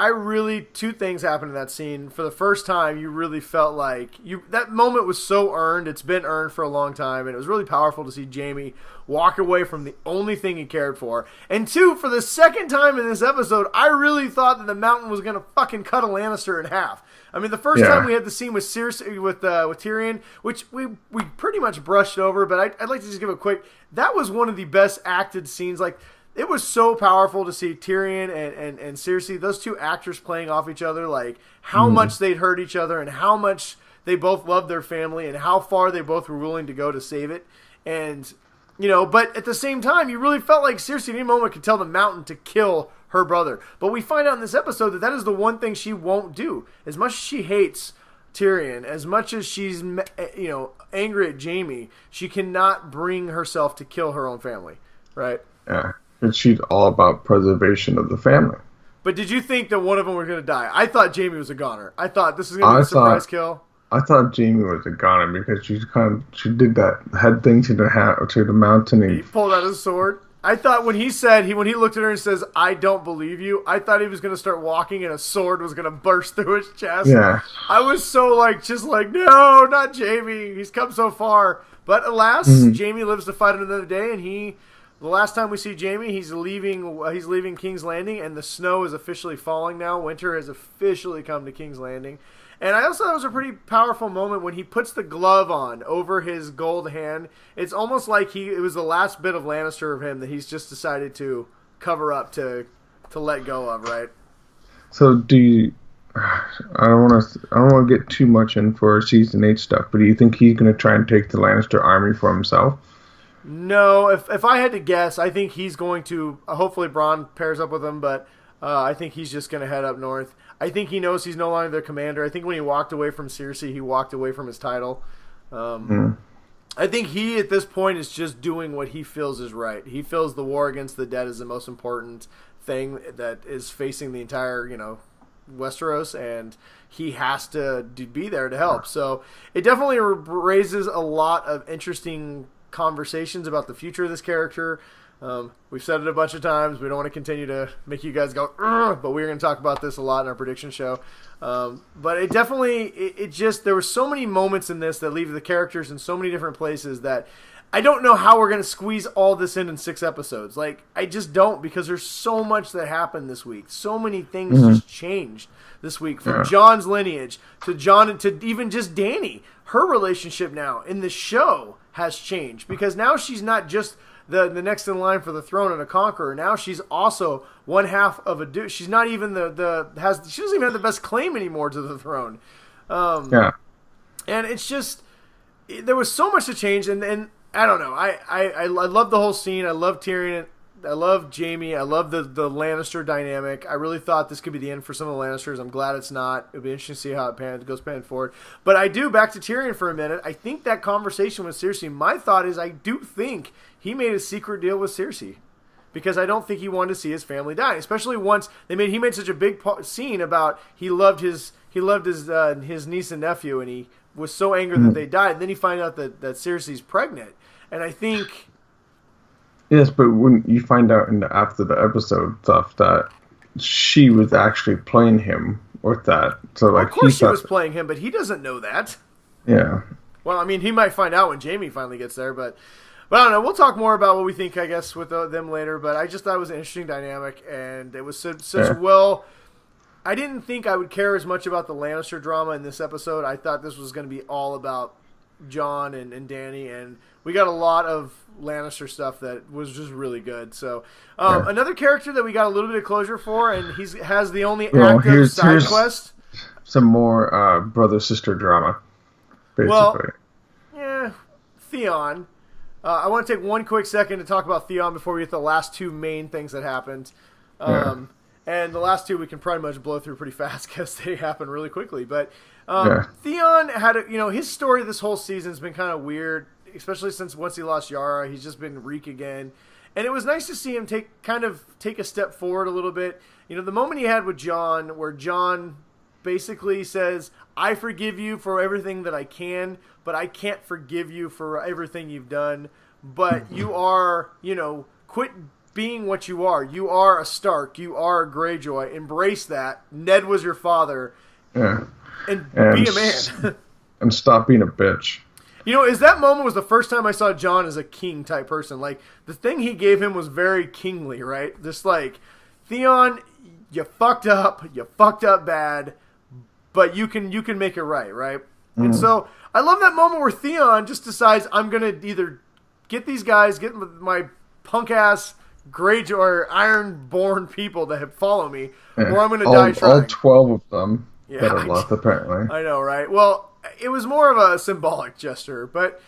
really, two things happened in that scene. For the first time, you really felt like that moment was so earned. It's been earned for a long time, and it was really powerful to see Jaime walk away from the only thing he cared for. And two, for the second time in this episode, I really thought that the Mountain was going to fucking cut a Lannister in half. I mean, the first time we had the scene with Cersei, with Tyrion, which we pretty much brushed over, but I'd like to just give a quick. That was one of the best acted scenes. Like, it was so powerful to see Tyrion and Cersei, those two actors playing off each other, like how much they'd hurt each other and how much they both loved their family and how far they both were willing to go to save it. And, you know, but at the same time, you really felt like Cersei at any moment could tell the Mountain to kill her brother. But we find out in this episode that is the one thing she won't do. As much as she hates Tyrion, as much as she's, you know, angry at Jaime, she cannot bring herself to kill her own family, right? Yeah. And she's all about preservation of the family. But did you think that one of them were going to die? I thought Jaime was a goner. I thought this was going to be a surprise kill. I thought Jaime was a goner because she did that head thing to the mountain. And he pulled out his sword. I thought when he looked at her and says, "I don't believe you," I thought he was going to start walking and a sword was going to burst through his chest. Yeah. I was so no, not Jaime. He's come so far. But alas, Jaime lives to fight another day, and he The last time we see Jaime, he's leaving King's Landing, and the snow is officially falling now. Winter has officially come to King's Landing. And I also thought it was a pretty powerful moment when he puts the glove on over his gold hand. It's almost like it was the last bit of Lannister of him that he's just decided to cover up, to let go of, right? So do you... I don't want to get too much in for season 8 stuff, but do you think he's going to try and take the Lannister army for himself? No, if I had to guess, I think he's going to. Hopefully, Bronn pairs up with him, but I think he's just going to head up north. I think he knows he's no longer their commander. I think when he walked away from Cersei, he walked away from his title. I think he, at this point, is just doing what he feels is right. He feels the war against the dead is the most important thing that is facing the entire, Westeros, and he has to be there to help. So it definitely raises a lot of interesting conversations about the future of this character. We've said it a bunch of times. We don't want to continue to make you guys go, but we're going to talk about this a lot in our prediction show. But it definitely, there were so many moments in this that leave the characters in so many different places that I don't know how we're going to squeeze all this in 6 episodes. Like, I just don't, because there's so much that happened this week. So many things just changed this week, from Jon's lineage to Jon to even just Dany. Her relationship now in the show has changed, because now she's not just the next in line for the throne and a conqueror. Now she's also one half of a dude. She's not even she doesn't even have the best claim anymore to the throne. And it's just, there was so much to change, and I don't know. I love the whole scene. I love Tyrion. I love Jaime. I love the Lannister dynamic. I really thought this could be the end for some of the Lannisters. I'm glad it's not. It'll be interesting to see how it goes forward. But I do, back to Tyrion for a minute, I think that conversation with Cersei, my thought is I do think he made a secret deal with Cersei, because I don't think he wanted to see his family die, especially once he made such a big scene about he loved his niece and nephew, and he was so angry that they died. And then he find out that Cersei's pregnant. And I think... Yes, but when you find out after the episode stuff that she was actually playing him with that. So, like, of course she was playing him, but he doesn't know that. Yeah. Well, I mean, he might find out when Jaime finally gets there, but I don't know. We'll talk more about what we think, I guess, with them later. But I just thought it was an interesting dynamic, and it was such well... I didn't think I would care as much about the Lannister drama in this episode. I thought this was going to be all about Jon and Dany, and we got a lot of Lannister stuff that was just really good. So another character that we got a little bit of closure for, and he has the only active side quest. Some more brother-sister drama, basically. Well, yeah, Theon. I want to take one quick second to talk about Theon before we get the last 2 main things that happened. And the last 2 we can pretty much blow through pretty fast because they happen really quickly. But Theon had his story this whole season has been kind of weird, especially since once he lost Yara, he's just been Reek again. And it was nice to see him take a step forward a little bit. The moment he had with Jon, where Jon basically says, I forgive you for everything that I can, but I can't forgive you for everything you've done. But you are, quit being what you are. You are a Stark. You are a Greyjoy. Embrace that. Ned was your father. Yeah. And be a man. And stop being a bitch. That moment was the first time I saw Jon as a king type person. Like, the thing he gave him was very kingly, right? Just like, Theon, you fucked up bad, but you can make it right? And so I love that moment where Theon just decides, I'm gonna either get these guys, get my punk ass Greyjoy or Ironborn people that follow me, or I'm gonna die trying. All 12 of them that are left, apparently. I know, right? Well, it was more of a symbolic gesture, but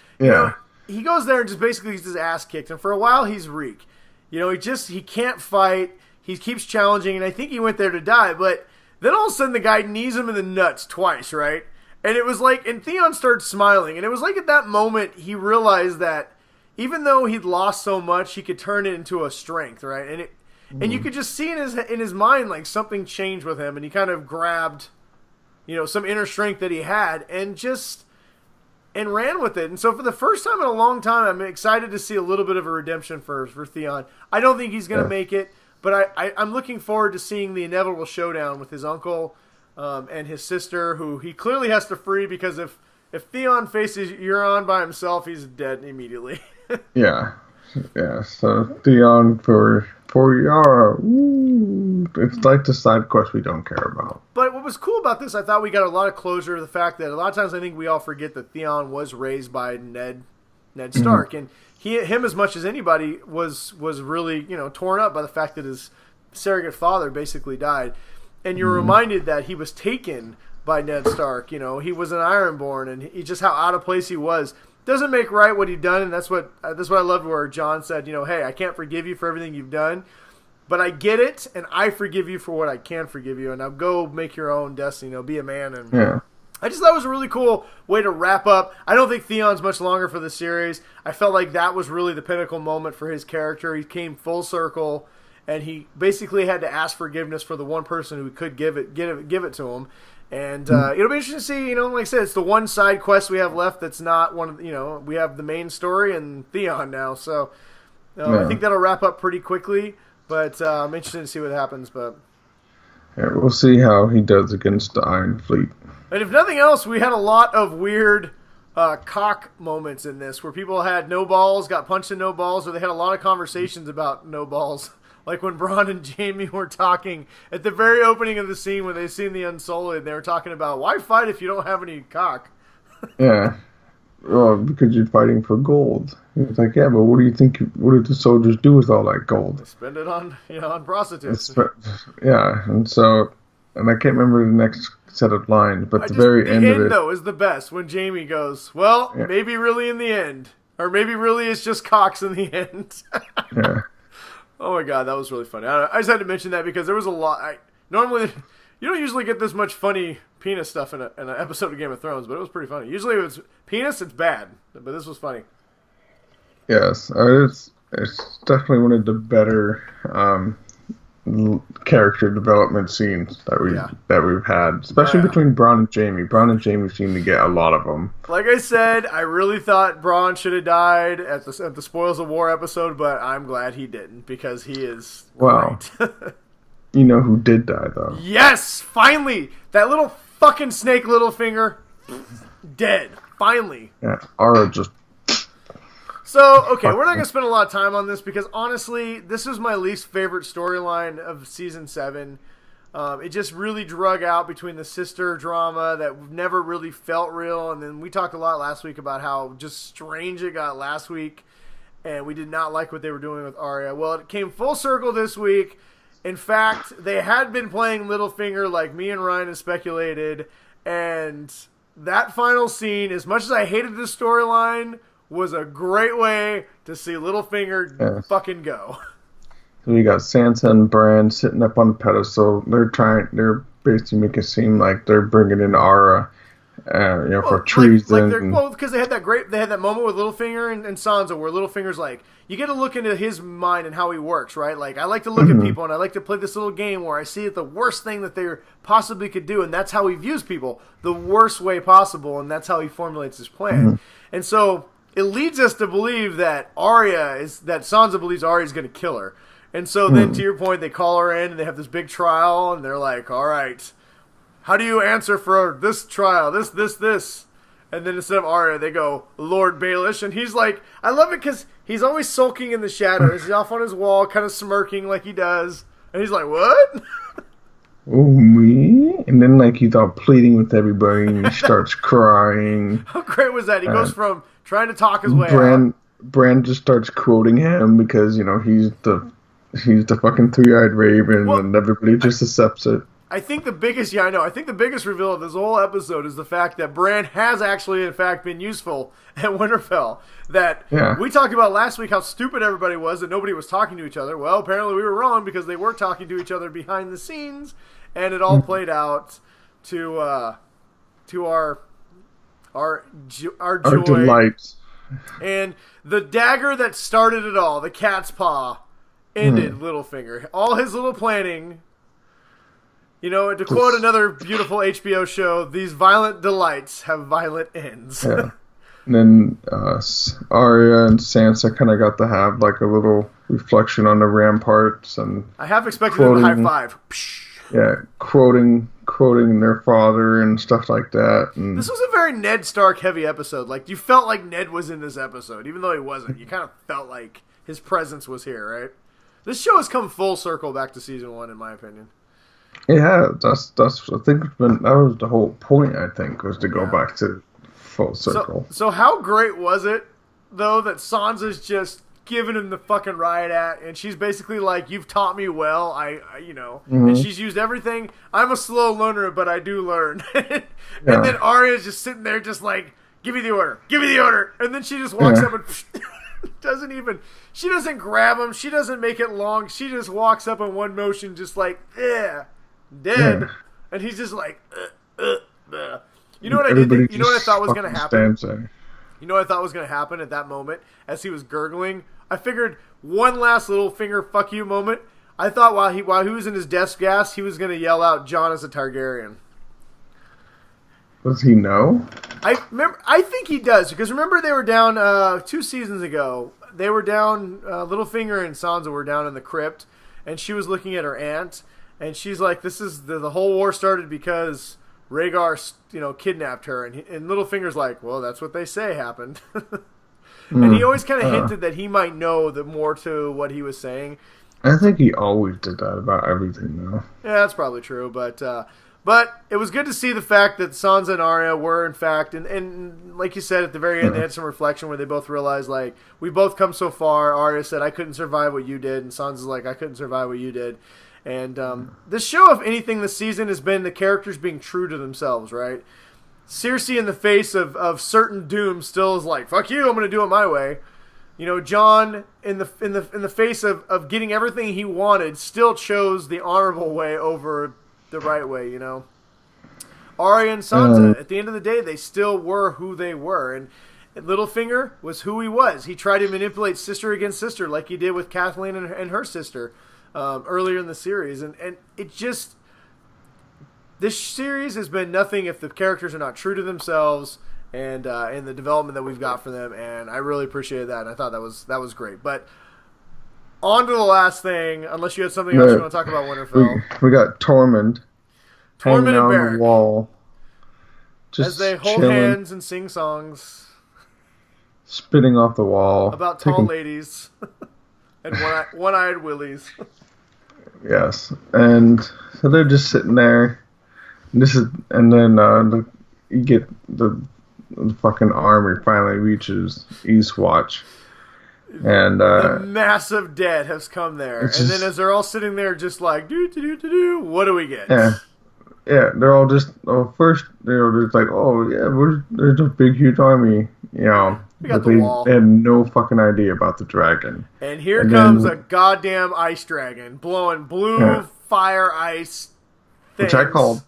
he goes there and just basically gets his ass kicked, and for a while he's Reek. He can't fight. He keeps challenging, and I think he went there to die, but then all of a sudden the guy knees him in the nuts twice, right? And it was like, and Theon started smiling, and it was like at that moment he realized that even though he'd lost so much, he could turn it into a strength, right? And you could just see in his mind like something changed with him, and he kind of grabbed, some inner strength that he had, and ran with it. And so for the first time in a long time, I'm excited to see a little bit of a redemption for Theon. I don't think he's going to make it, but I'm looking forward to seeing the inevitable showdown with his uncle and his sister, who he clearly has to free, because if Theon faces Euron by himself, he's dead immediately. Yeah. Yeah, so Theon for Yara. Woo. It's like the side quest we don't care about. But what was cool about this, I thought we got a lot of closure to the fact that a lot of times I think we all forget that Theon was raised by Ned Stark, and him as much as anybody was really torn up by the fact that his surrogate father basically died, and you're reminded that he was taken by Ned Stark. He was an Ironborn, and he just how out of place he was. Doesn't make right what he'd done, and that's what I loved where Jon said, hey, I can't forgive you for everything you've done, but I get it, and I forgive you for what I can forgive you, and now go make your own destiny, be a man. And yeah. I just thought it was a really cool way to wrap up. I don't think Theon's much longer for the series. I felt like that was really the pinnacle moment for his character. He came full circle, and he basically had to ask forgiveness for the one person who could give it to him. And it'll be interesting to see, like I said, it's the one side quest we have left that's not one of we have the main story and Theon now. So I think that'll wrap up pretty quickly, but I'm interested to see what happens. But yeah, we'll see how he does against the Iron Fleet. And if nothing else, we had a lot of weird cock moments in this where people had no balls, got punched in no balls, or they had a lot of conversations about no balls. Like when Bronn and Jaime were talking at the very opening of the scene when they seen the Unsullied, they were talking about, why fight if you don't have any cock? Yeah. Well, because you're fighting for gold. It's like, yeah, but what did the soldiers do with all that gold? They spend it on, on prostitutes. Yeah, and I can't remember the next set of lines, but the very end of it. The end, though, is the best when Jaime goes, well, maybe really in the end. Or maybe really it's just cocks in the end. Yeah. Oh my god, that was really funny. I just had to mention that because there was a lot. Normally, you don't usually get this much funny penis stuff in an episode of Game of Thrones, but it was pretty funny. Usually if it's penis, it's bad, but this was funny. Yes, it's definitely one of the better character development scenes that we've had, especially between Bronn and Jaime. Bronn and Jaime seem to get a lot of them. Like I said, I really thought Bronn should have died at the Spoils of War episode, but I'm glad he didn't because he is great. You know who did die though? Yes, finally, that little fucking snake, Littlefinger, dead. Finally. Yeah, Arya just. So, okay, we're not going to spend a lot of time on this because, honestly, this was my least favorite storyline of Season 7. It just really drug out between the sister drama that never really felt real, and then we talked a lot last week about how just strange it got last week, and we did not like what they were doing with Arya. Well, it came full circle this week. In fact, they had been playing Littlefinger like me and Ryan had speculated, and that final scene, as much as I hated this storyline, was a great way to see Littlefinger fucking go. So you got Sansa and Bran sitting up on the pedestal. They're basically making it seem like they're bringing in Arya, for treason. Because they had that moment with Littlefinger and Sansa where Littlefinger's like, you get to look into his mind and how he works, right? Like, I like to look at people and I like to play this little game where I see it the worst thing that they possibly could do, and that's how he views people, the worst way possible, and that's how he formulates his plan. And so it leads us to believe that Sansa believes Arya is going to kill her. And so then, to your point, they call her in and they have this big trial, and they're like, all right, how do you answer for this trial? This. And then instead of Arya, they go, Lord Baelish. And he's like, I love it because he's always sulking in the shadows. He's off on his wall, kind of smirking like he does. And he's like, what? Oh, me? And then, he's all pleading with everybody, and he starts crying. How great was that? He goes from trying to talk his way out. Bran just starts quoting him because, he's the fucking three-eyed raven, and everybody just accepts it. I think the biggest reveal of this whole episode is the fact that Bran has actually, in fact, been useful at Winterfell. We talked about last week how stupid everybody was, that nobody was talking to each other. Well, apparently we were wrong because they were talking to each other behind the scenes, and it all played out to our joy. Delight. And the dagger that started it all, the cat's paw, ended Littlefinger. All his little planning. To quote another beautiful HBO show, these violent delights have violent ends. Yeah. And then Arya and Sansa kind of got to have a little reflection on the ramparts, and I half expected them to high five. Yeah, quoting their father and stuff like that. And this was a very Ned Stark heavy episode. You felt like Ned was in this episode, even though he wasn't. You kind of felt like his presence was here, right? This show has come full circle back to season 1, in my opinion. Yeah, that's I think that was the whole point. I think was to go back to full circle. So how great was it though that Sansa's just giving him the fucking riot at, and she's basically like, "You've taught me well. And she's used everything. I'm a slow learner, but I do learn." And then Arya's just sitting there, just like, "Give me the order, give me the order," and then she just walks up and. She doesn't grab him. She doesn't make it long. She just walks up in one motion, just like, dead. Yeah. And he's just like, You know what I did? You know what I thought was going to happen? You know what I thought was going to happen at that moment as he was gurgling? I figured one last little finger fuck you moment. I thought while he was in his death gas, he was going to yell out, "Jon is a Targaryen." Does he know? I think he does, because remember they were down 2 seasons ago. They were down. Littlefinger and Sansa were down in the crypt, and she was looking at her aunt, and she's like, "This is the whole war started because Rhaegar, kidnapped her." And Littlefinger's like, "Well, that's what they say happened." And he always kind of hinted that he might know more to what he was saying. I think he always did that about everything, though. Yeah, that's probably true, But it was good to see the fact that Sansa and Arya were, in fact, and like you said, at the very end, they had some reflection where they both realized, like, we both come so far. Arya said, "I couldn't survive what you did," and Sansa's like, "I couldn't survive what you did." And this show, if anything, this season has been the characters being true to themselves, right? Cersei, in the face of certain doom, still is like, "Fuck you, I'm going to do it my way." Jon, in the face of getting everything he wanted, still chose the honorable way over the right way, Arya and Sansa, at the end of the day, they still were who they were. And Littlefinger was who he was. He tried to manipulate sister against sister like he did with Kathleen and her sister earlier in the series. And it just... This series has been nothing if the characters are not true to themselves and the development that we've got for them. And I really appreciated that. And I thought that was great. But on to the last thing, unless you had something else you want to talk about, Winterfell. We got Tormund hanging and on Beric, the wall. Just as they hold chilling, hands and sing songs. Spitting off the wall. About tall ladies. And one-eyed willies. Yes. And so they're just sitting there. And then you get the fucking army finally reaches Eastwatch. And the massive dead has come there. And then as they're all sitting there just like, do, what do we get? Yeah, they're all just, first, they're just like, "Oh, yeah, there's a big, huge army," We got but the wall. They had no fucking idea about the dragon. And here comes a goddamn ice dragon, blowing blue fire ice things. Which I called.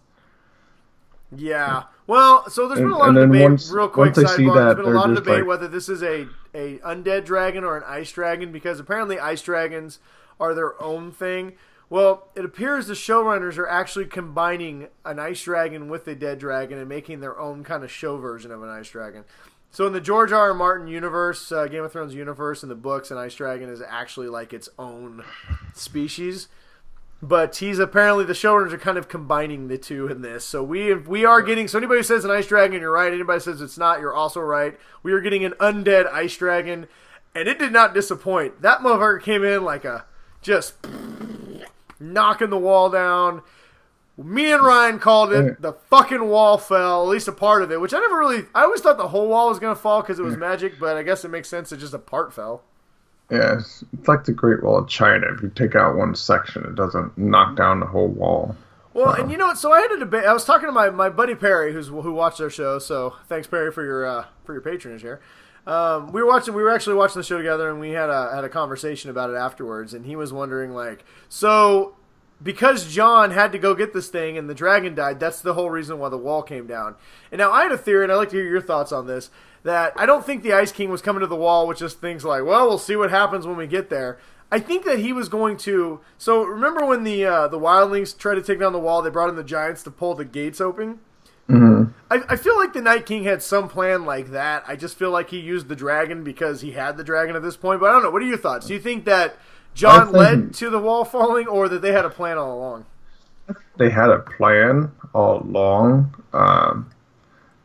Yeah. Well, so there's been a lot of debate, real quick sidebar, there's been a lot of debate whether this is a undead dragon or an ice dragon, because apparently ice dragons are their own thing. Well, it appears the showrunners are actually combining an ice dragon with a dead dragon and making their own kind of show version of an ice dragon. So in the George R. R. Martin universe, Game of Thrones universe, in the books, an ice dragon is actually like its own species. But the showrunners are kind of combining the two in this. So we are getting, so anybody who says an ice dragon, you're right. Anybody who says it's not, you're also right. We are getting an undead ice dragon, and it did not disappoint. That motherfucker came in like just knocking the wall down. Me and Ryan called it. The fucking wall fell, at least a part of it, which I always thought the whole wall was going to fall because it was magic, but I guess it makes sense that just a part fell. Yeah, it's like the Great Wall of China. If you take out one section, it doesn't knock down the whole wall. Well, and you know what? So I had a debate. I was talking to my buddy Perry, who watched our show. So thanks, Perry, for your patronage here. We were actually watching the show together, and we had a conversation about it afterwards. And he was wondering, like, so because Jon had to go get this thing and the dragon died, that's the whole reason why the wall came down. And now I had a theory, and I'd like to hear your thoughts on this. That I don't think the Ice King was coming to the wall with just things like, well, we'll see what happens when we get there. I think that he was going to... So remember when the wildlings tried to take down the wall, they brought in the giants to pull the gates open? Mm-hmm. I feel like the Night King had some plan like that. I just feel like he used the dragon because he had the dragon at this point. But I don't know. What are your thoughts? Do you think that Jon led to the wall falling, or that they had a plan all along? They had a plan all along.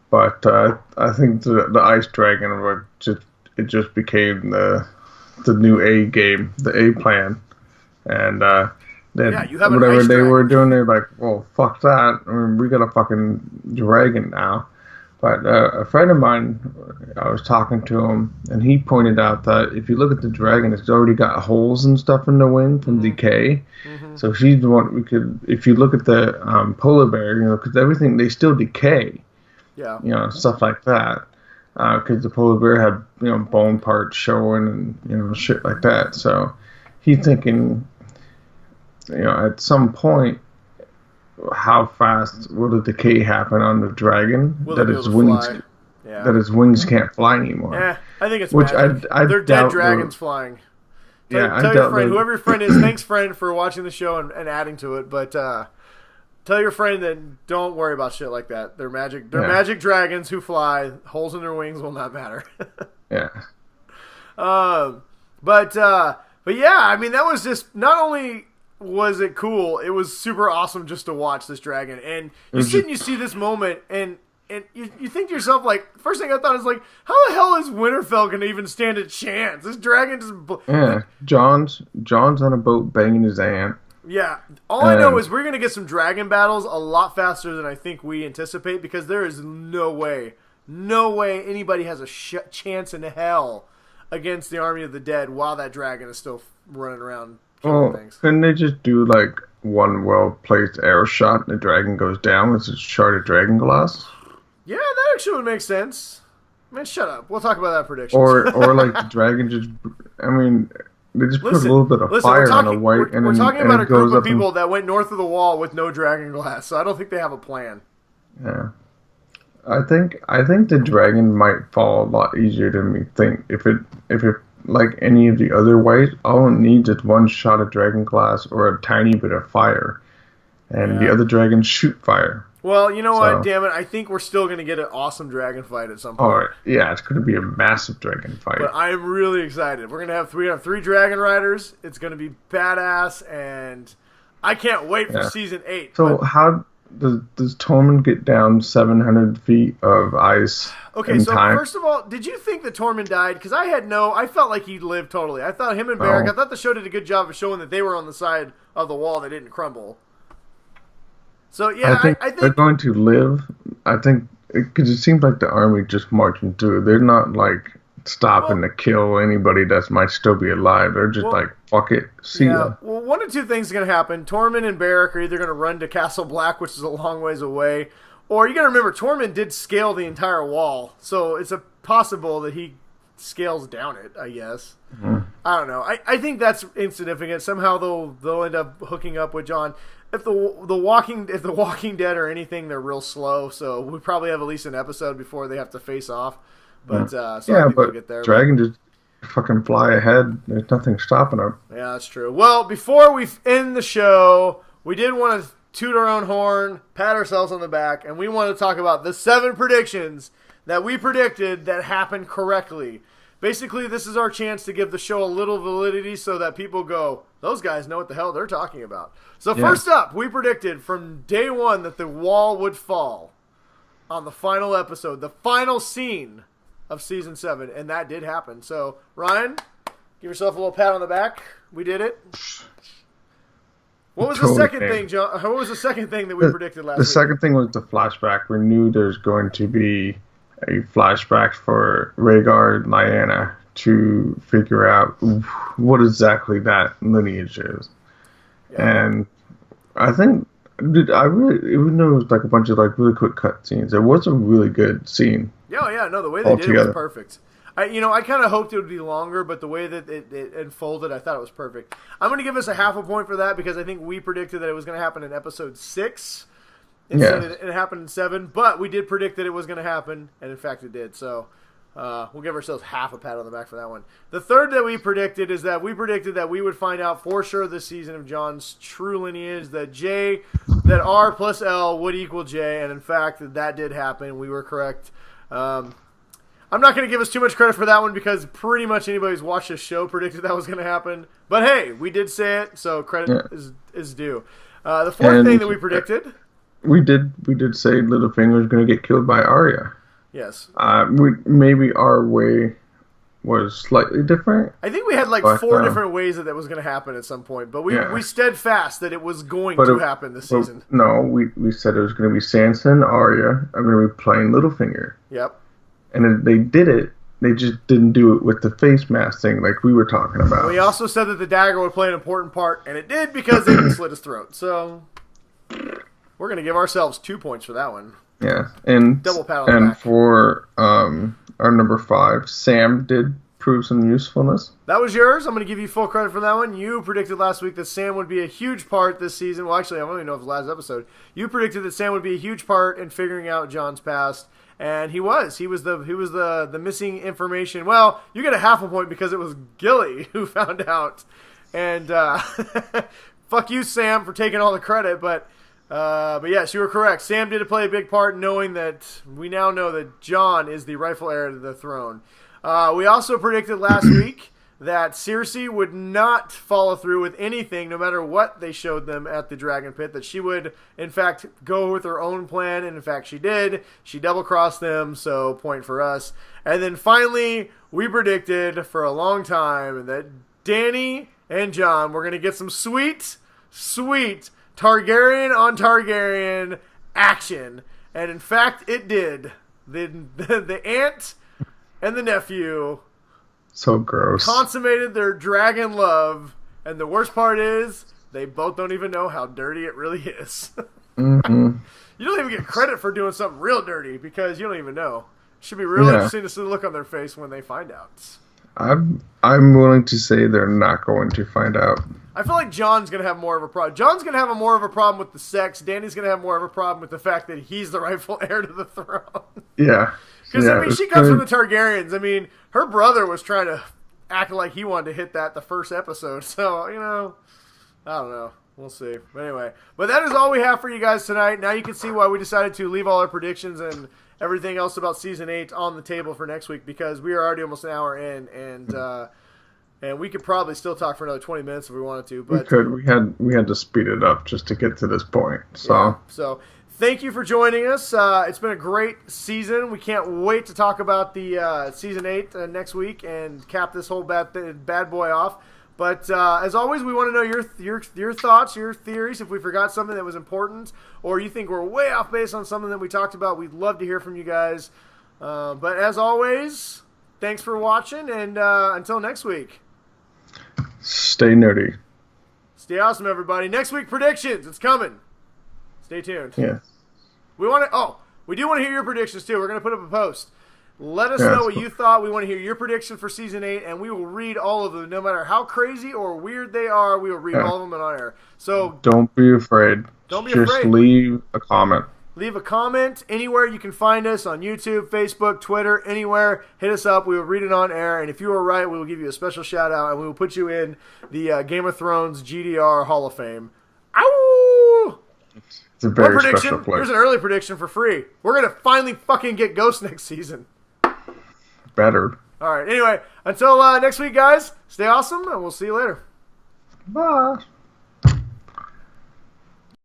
But I think the ice dragon just became the the new A game, the A plan, and then you have an whatever ice they dragon. were doing, they're like, well, fuck that. I mean, we got a fucking dragon now. But a friend of mine, I was talking to him, and he pointed out that if you look at the dragon, it's already got holes and stuff in the wing from decay. Mm-hmm. So she's the one we could. If you look at the polar bear, because everything they still decay. Yeah. Stuff like that. Because the polar bear had bone parts showing and shit like that. So he's thinking, at some point, how fast will the decay happen on the dragon that its wings can't fly anymore? Yeah, I think it's which magic. They're dead dragons flying. Tell your friend, whoever your friend is, thanks friend for watching the show and adding to it. But tell your friend that don't worry about shit like that. They're magic. They're magic dragons who fly. Holes in their wings will not matter. Yeah. But yeah, I mean that was just not only. Was it cool? It was super awesome just to watch this dragon. And you sit and you see this moment, and you think to yourself, like, first thing I thought is, like, how the hell is Winterfell going to even stand a chance? This dragon just... Yeah, John's on a boat banging his aunt. Yeah. All I know is we're going to get some dragon battles a lot faster than I think we anticipate, because there is no way anybody has a chance in hell against the army of the dead while that dragon is still running around. Couldn't they just do like one well-placed arrow shot and the dragon goes down with a shard of dragon glass? Yeah, that actually would make sense. Man, shut up. We'll talk about that prediction. Or like the dragon just... I mean, they just put a little bit of fire on the white and we're talking about a group of people and... that went north of the wall with no dragon glass, so I don't think they have a plan. Yeah. I think the dragon might fall a lot easier than we think. If it like any of the other whites, all it needs is one shot of dragon glass or a tiny bit of fire. And the other dragons shoot fire. Well, you know what, damn it, I think we're still going to get an awesome dragon fight at some point. Oh, yeah, it's going to be a massive dragon fight. But I am really excited. We're going to have three dragon riders. It's going to be badass, and I can't wait for Season 8. So how does Tormund get down 700 feet of ice in time? First of all, did you think that Tormund died? Because I felt like he lived totally. I thought him and Beric, I thought the show did a good job of showing that they were on the side of the wall that didn't crumble. So, yeah, I think they're going to live. I think, because it seems like the army just marching through. They're not, like, stopping to kill anybody that might still be alive. They're just like, fuck it, see ya. Well, one of two things is going to happen. Tormund and Beric are either going to run to Castle Black, which is a long ways away, or you got to remember, Tormund did scale the entire wall, so it's possible that he scales down it, I guess. Mm-hmm. I don't know. I think that's insignificant. Somehow they'll end up hooking up with Jon. If the Walking Dead or anything, they're real slow, so we probably have at least an episode before they have to face off. But I think we'll get there. Dragon just fucking fly ahead. There's nothing stopping them. Yeah, that's true. Well, before we end the show, we did want to toot our own horn, pat ourselves on the back, and we want to talk about the 7 predictions that we predicted that happened correctly. Basically, this is our chance to give the show a little validity so that people go, those guys know what the hell they're talking about. So first up, we predicted from day one that the wall would fall on the final episode, the final scene of Season 7, and that did happen. So, Ryan, give yourself a little pat on the back. We did it. What was the second thing, John? What was the second thing that we predicted last week? The second thing was the flashback. We knew there's going to be a flashback for Rhaegar and Lyanna to figure out what exactly that lineage is. Yeah. And I think, even though it was like a bunch of like really quick cutscenes, it was a really good scene. Yeah, no, the way they did it was perfect. I kind of hoped it would be longer, but the way that it unfolded, I thought it was perfect. I'm going to give us a half a point for that because I think we predicted that it was going to happen in episode 6. Instead, it happened in 7, but we did predict that it was going to happen, and in fact it did. So we'll give ourselves half a pat on the back for that one. The third that we predicted is that we predicted that we would find out for sure this season of Jon's true lineage, that R plus L would equal J, and in fact that did happen. We were correct. I'm not going to give us too much credit for that one because pretty much anybody who's watched this show predicted that was going to happen. But hey, we did say it, so credit is due. The fourth thing that we predicted... We did say Littlefinger is going to get killed by Arya. Yes. We maybe our way was slightly different. I think we had like But, 4 different ways that was going to happen at some point, but we steadfast that it was going to happen this season. No, we said it was going to be Sansa and Arya are going to be playing Littlefinger. Yep. And then they did it. They just didn't do it with the face mask thing like we were talking about. We also said that the dagger would play an important part, and it did because it slit his throat. So we're going to give ourselves 2 points for that one. Yeah, and double pat on the back. For our number 5, Sam did prove some usefulness. That was yours. I'm going to give you full credit for that one. You predicted last week that Sam would be a huge part this season. Well, actually, I don't even know if it was last episode. You predicted that Sam would be a huge part in figuring out Jon's past. And he was. He was the missing information. Well, you get a half a point because it was Gilly who found out. And fuck you, Sam, for taking all the credit. But yes, you were correct. Sam did play a big part, knowing that we now know that Jon is the rightful heir to the throne. We also predicted last week that Cersei would not follow through with anything, no matter what they showed them at the Dragon Pit, that she would, in fact, go with her own plan, and in fact she did. She double-crossed them, so point for us. And then finally, we predicted for a long time that Dany and Jon were going to get some sweet, sweet Targaryen on Targaryen action. And in fact, it did. The aunt and the nephew... So gross. consummated their dragon love, and the worst part is they both don't even know how dirty it really is. Mm-hmm. You don't even get credit for doing something real dirty because you don't even know. It should be real interesting to see the look on their face when they find out. I'm willing to say they're not going to find out. I feel like Jon's going to have more of a problem. Jon's going to have more of a problem with the sex. Dany's going to have more of a problem with the fact that he's the rightful heir to the throne. Yeah. Because, I mean, she comes from the Targaryens. I mean, her brother was trying to act like he wanted to hit that the first episode. So, you know, I don't know. We'll see. But anyway, but that is all we have for you guys tonight. Now you can see why we decided to leave all our predictions and everything else about Season 8 on the table for next week, because we are already almost an hour in, and we could probably still talk for another 20 minutes if we wanted to. But we could. We had to speed it up just to get to this point. So. Yeah, so thank you for joining us. It's been a great season. We can't wait to talk about the Season 8 next week and cap this whole bad boy off. But as always, we want to know your thoughts, your theories. If we forgot something that was important, or you think we're way off base on something that we talked about, we'd love to hear from you guys. But as always, thanks for watching, and until next week. Stay nerdy. Stay awesome, everybody. Next week, predictions. It's coming. Stay tuned. Yeah. We do want to hear your predictions, too. We're going to put up a post. Let us know what you thought. We want to hear your prediction for Season 8, and we will read all of them. No matter how crazy or weird they are, we will read all of them on air. So don't be afraid. Just leave a comment. Leave a comment anywhere you can find us, on YouTube, Facebook, Twitter, anywhere. Hit us up. We will read it on air, and if you are right, we will give you a special shout-out, and we will put you in the Game of Thrones GDR Hall of Fame. Ow! It's a very special place. Here's an early prediction for free. We're going to finally fucking get Ghost next season. Better. All right. Anyway, until next week, guys, stay awesome, and we'll see you later. Bye.